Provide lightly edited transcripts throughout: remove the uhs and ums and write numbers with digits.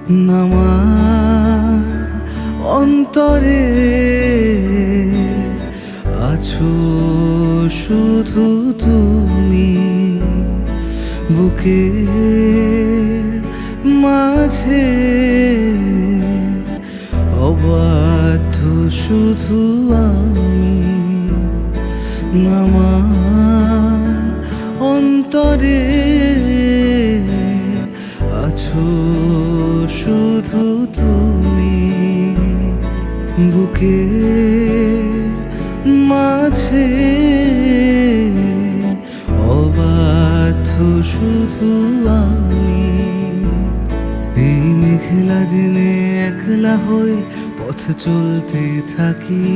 নামার অন্তরে আছো শুধু তুমি, বুকের মাঝে অবাধ্য শুধু আমি। নামার অন্তরে আছো শুধু তুমি, বুকের মাঝে অবাধ্য শুধু আমি। এই মেঘলা দিনে একলা হয়ে পথ চলতে থাকি,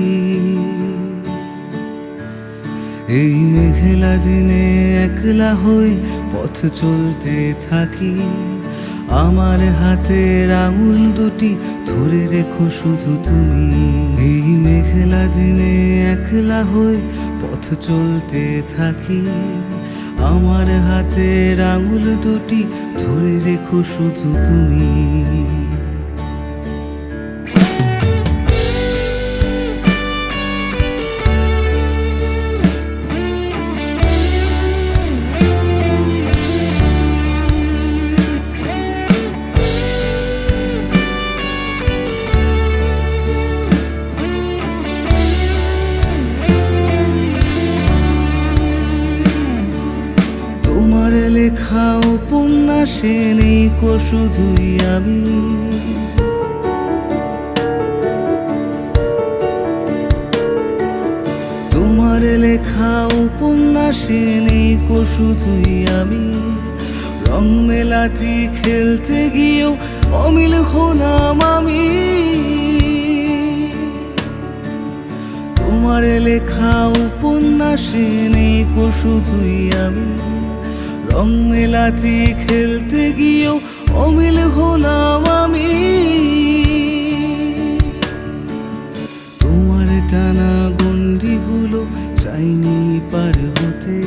এই মেঘলা দিনে একলা হয়ে পথ চলতে থাকি। আমার হাতের আঙুল দুটি ধরে রেখো শুধু তুমি। এই মেঘলা দিনে একলা হয়ে পথ চলতে থাকি, আমার হাতের আঙুল দুটি ধরে রেখো শুধু তুমি। তোমার লেখা উপন্যাসে নেই কো শুধুই আমি, তোমার লেখা উপন্যাসে নেই কো শুধুই আমি। রং মেলাতি খেলতে গিয়েও অমিল হলাম আমি, তোমার লেখা উপন্যাসে নেই কো শুধুই আমি। রং মেলাতি খেলতে গিয়েও অমিল হলাম আমি। তোমার টানা গন্ডিগুলো চাইনি পার হতে,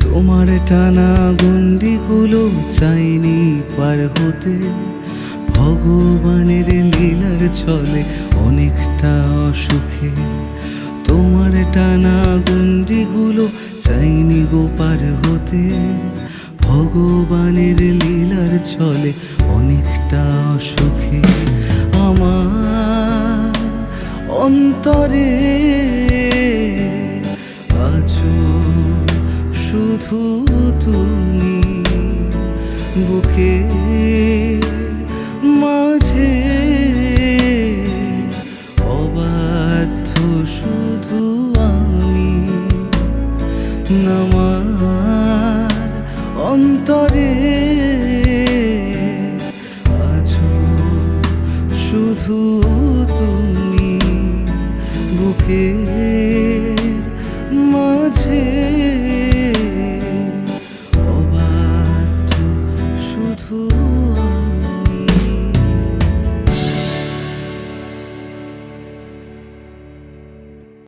তোমার টানা গন্ডিগুলো চাইনি পার হতে। ভগবানের লীলার ছলে অনেকটা অসুখে, তোমার টানা গন্ডিগুলো চাইনি গো পার হতে। ভগবানের লীলার ছলে অনেকটা অসুখে। আমার অন্তরে আছো শুধু তুমি, বুকের মাঝে অবাধ্য শুধু আমি। নামার অন্তরে আছো শুধু তুমি, বুকের মাঝে